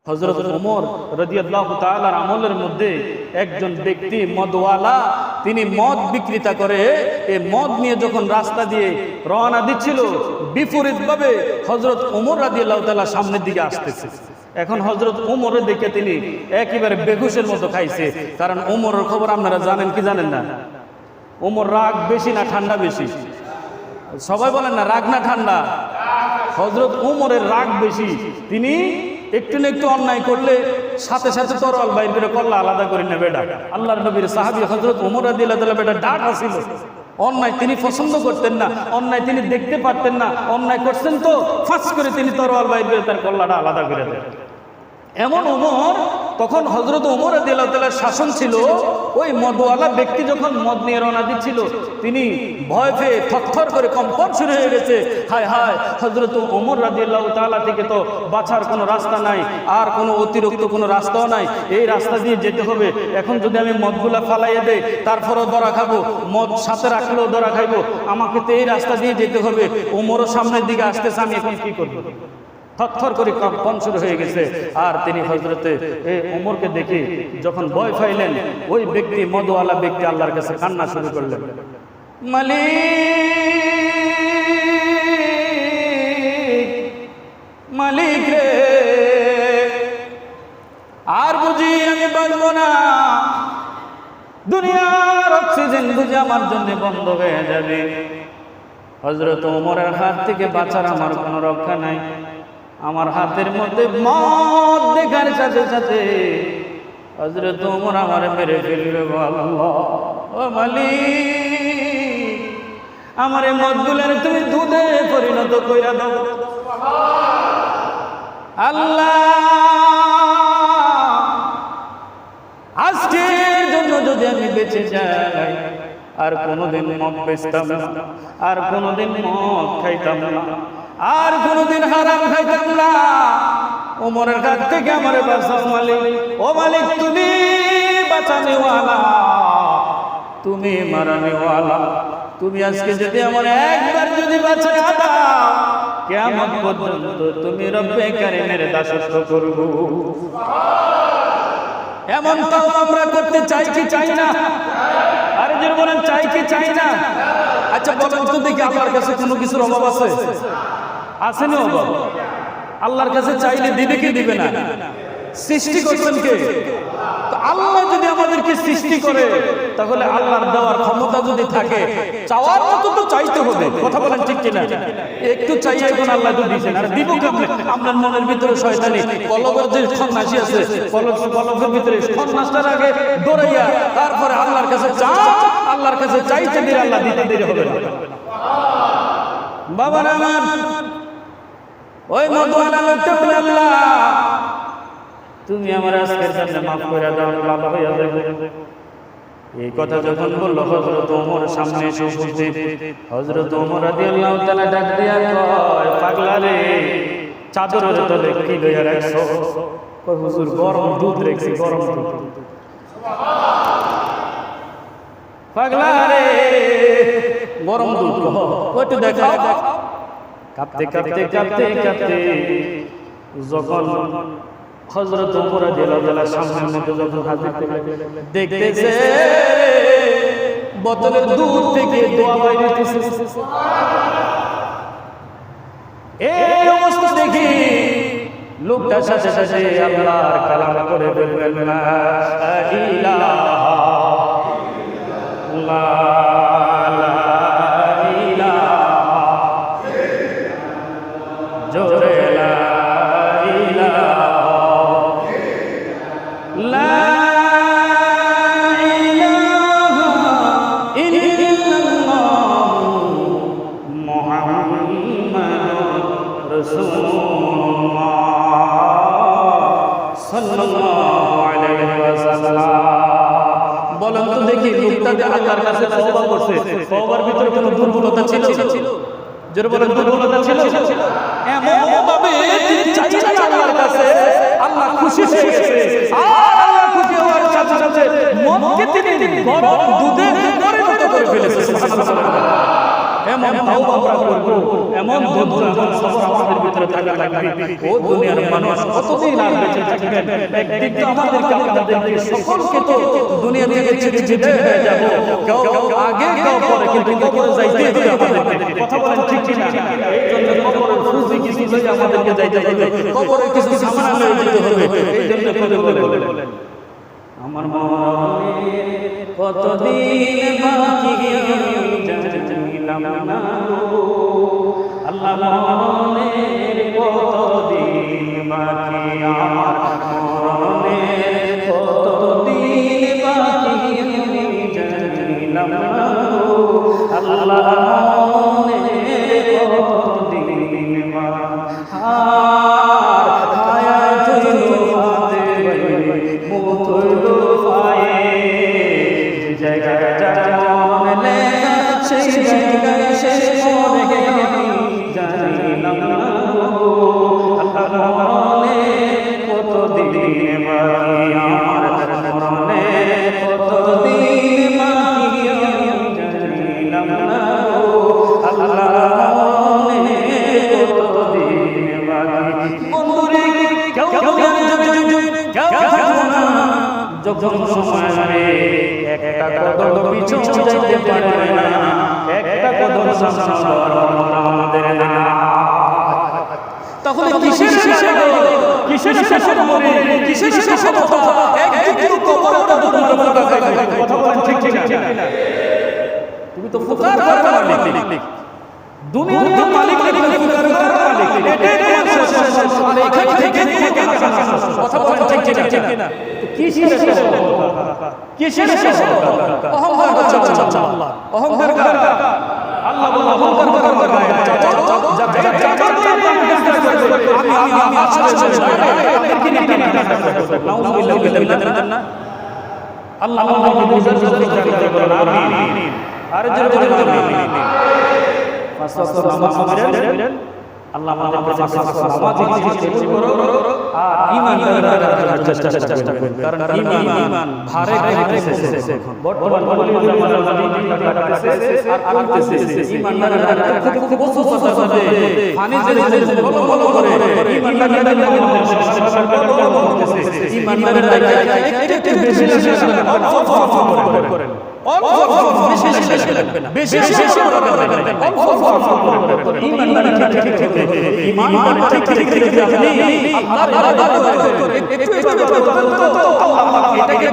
হযরত ওমর রাদিয়াল্লাহু তাআলার আমলের মধ্যে একজন ব্যক্তি মদওয়ালা, তিনি মদ বিক্রেতা করে, এই মদ নিয়ে যখন রাস্তা দিয়ে রওনা দিচ্ছিল, বিপরীতভাবে হযরত ওমর রাদিয়াল্লাহু তাআলা সামনের দিকে আসতেছে। এখন হযরত ওমরের দেখে তিনি একেবারে বেহুশের মতো খাইছে। কারণ ওমরের খবর আপনারা জানেন কি জানেন না? ওমর রাগ বেশি না ঠান্ডা বেশি? সবাই বলেন না, রাগ না ঠান্ডা? হযরত ওমরের রাগ বেশি। তিনি একটু না একটু অন্যায় করলে সাথে সাথে তরোয়াল বাইর করে করলে আলাদা করে নেবে। বেটা আল্লাহর নবীর সাহাবী হযরত ওমর রাদিয়াল্লাহু তাআলা বেটা ডাক আসিল। অন্যায় তিনি পছন্দ করতেন না, অন্যায় তিনি দেখতে পারতেন না। অন্যায় করছেন তো ফাঁস করে তিনি তরোয়াল বাইর করে তার কল্লাটা আলাদা করে দেন। এমন ওমর, তখন হযরত ওমর রাদিয়াল্লাহু তাআলার শাসন ছিল। ওই মদওয়ালা ব্যক্তি যখন মদ নিয়ে রওনা দিচ্ছিল, তিনি ভয় পেয়ে থরথর করে কম্পন শুরু হয়ে গেছে। হায় হায়, হযরত ওমর রাদিয়াল্লাহু তাআলা থেকে তো বাঁচার কোনো রাস্তা নাই, আর কোনো অতিরিক্ত কোনো রাস্তাও নাই, এই রাস্তা দিয়ে যেতে হবে। এখন যদি আমি মদগুলা ফালাইয়ে দেই তারপরও ধরা খাবো, মদ সাথে রাখলেও ধরা খাইবো, আমাকে তো এই রাস্তা দিয়ে যেতে হবে। ওমরও সামনের দিকে আসতেছে, আমি এখন কি করবো? থরথর করে কম্পন শুরু হয়ে গেছে। আর তিনি হযরতে ওমরকে দেখে যখন ভয় পাইলেন, ওই ব্যক্তি মদওয়ালা ব্যক্তি আল্লাহর কাছে কান্না শুরু করলেন, মালিক মালিক রে, আর বুঝি আমি বাঁচবো না, দুনিয়ার অক্সিজেন বুঝি আমার জন্য বন্ধ হয়ে যাবে। হযরত ওমরের হাত থেকে বাঁচার আমার কোনো রক্ষা নাই। আমার হাতের মধ্যে মদ দেখার সাথে সাথে হযরত ওমর আমারে মেরে ফেলবে। আল্লাহ, ও মালিক, আমার এই মদগুলোর তুমি দুধে পরিণত কইরা দাও। আল্লাহ, আজকের জন্য যদি আমি বেঁচে যাই, আর কোনোদিন মদ বেচতাম না, আর কোনোদিন মদ খাইতাম না, আর কোনোদিন হারাম খাইতাম না। ওমরের হাত থেকে আমারে বাঁচাও মালিক। ও মালিক, তুমি বাঁচানেওয়ালা, তুমি মারানেওয়ালা। তুমি আজকে যদি আমার একবার যদি বাঁচায় দাও, কিয়ামত পর্যন্ত তুমি রব্বে কারীমের দাসত্ব করব। এমন তাও আমরা করতে চাই কি চাই না? আরে যে বলেন চাই কি চাই না? আচ্ছা বলেন তো দেখি, আল্লাহর কাছে কোনো কিছুর অভাব আছে? আসেনি অভাব? আল্লাহর কাছে চাইলে দিবে কি দিবে না? সৃষ্টি করছেন কে? তো আল্লাহ যদি আমাদেরকে সৃষ্টি করে, তাহলে আল্লাহর দেওয়ার ক্ষমতা যদি থাকে, চাওয়ার মতো তো চাইতে হবে। কথা বলেন ঠিক কিনা? একটু চাই এখন আল্লাহ তো দিয়েছেন, আর দিব কেমনে? আপনার মনের ভিতরে শয়তানি কলবের যে সন্ন্যাসী আছে, কলবের ভিতরে সন্ন্যাসটার আগে দৌড়াইয়া তারপরে আল্লাহর কাছে চা, আল্লাহর কাছে চাইতে দিলে আল্লাহ দিতে দেরি হবে না। বাবার আমার ওই মদওয়ালা লোকটা বলে, আল্লাহ তুমি আমার আজকের জন্য মাফ করে দাও, ভালো হয়ে যাবে। এই কথা যখন বলল, হযরত ওমর সামনে এসে উপস্থিত। হযরত ওমর রাদিয়াল্লাহু তাআলা ডাক দিয়া কয়, পাগলা রে, চাদরের তলে কি লইয়া রাখছো? কয়, হুজুর গরম দুধ রেখেছি, গরম দুধ। পাগলা রে, গরম দুধ কইতে দেখা। কাঁপতে কাঁপতে কাঁপতে কাঁপতে যখন হযরত ওমর রাদিয়াল্লাহু তাআলা সামনের মধ্যে যখন হাজির হলেন, দেখতেছে বোতলের দুধ থেকে দোয়া বাইরেছে। এই অবস্থা দেখি লোকটা সাথে সাথে আল্লাহর কালাম করে বললেন, লা ইলাহা ইল্লাল্লাহ, জোরে লা বলেন তো দেখি, লোকটা যে আল্লাহর কাছে তওবা করছে, তওবার ভিতরে কোনো দুর্বলতা ছিল? যারা বলেন দুর্বলতা ছিল? এমন ভাবে তিনি চাইছেন আল্লাহর কাছে, আল্লাহ খুশি হয়ে গেছে। আর আল্লাহ খুশি হওয়ার সাথে সাথে মদকে তিনি গরম দুধে পরিণত করে ফেলেছে। সুবহানাল্লাহ। এমন তাওবা আমরা করব, এমন ধৈর্য এমন সবর আমাদের ভিতরে থাকা লাগবে। ও দুনিয়ার মানুষ কতদিন আর বেঁচে থাকবেন? একদিন তো আপনাদেরকে সকলকে তো দুনিয়া থেকে ছেড়ে যেতে হয়ে যাব। কেউ আগে কেউ পরে, কিন্তু কবরে যাইতে হবে আমাদেরকে। কথা বলেন ঠিক কি না? এই জন্য কবরের ফুজি কিছু লইয়া আমাদেরকে যাইতে হবে, কবরের কিছু সামান লইয়া যেতে হবে। এই জন্য বলেন আমার মনে কতদিন বাকি জানিলাম না, আল্লাহ মনে কতদিন বাকি, আমার মনে কতদিন বাকি জানিলাম না, আল্লাহ মনে কতদিন বাকি। আর হায়াত হাতে মুতুল পায়ে জায়গায় মনে লেখা সেই জায়গায় শেষ মনে জানিলাম না, আল্লাহ মনে কতদিন বাকি, আমার মনে কতদিন বাকি জানিলাম না, আল্লাহ মনে কতদিন বাকি। বন্ধুরে কেউ যখন সময় আসবে একটা কদম পিছু যাইতে পারবে না, একটা কদম সামনে আমাদের না। তাহলে কিসের শেষের মনে, কিসের শেষের কথা? একদিন কবরে কথা বলেন ঠিক ঠিক না? তুমি তো ফুকার মালিক, দুনিয়ার তো মালিক না, ফুকার মালিক। এটাই তোমার শেষ, আর এখান থেকে কথা বলেন ঠিক ঠিক না? কিসের শেষ? কিসের শেষ? অহংকার করছে আল্লাহ, অহংকার কার? আল্লাহ বলে অহংকার করার গায় আমি আল্লাহ আমিন। আরে আল্লাহ আমাদের কাছে করো আর ঈমান রাখার চেষ্টা করবেন, কারণ ঈমান ভারে খাইতেছে এখন বর্তমান আর করতেছে। ঈমান রাখার খুব অসুস্থতা আছে, পানি যে বলো করে ঈমান রাখার ঈমান রাখার একটু বেশি করেন, বেশি লাগবে না, বেশি ঈমান ঈমান ঠিক আপনি এটাকে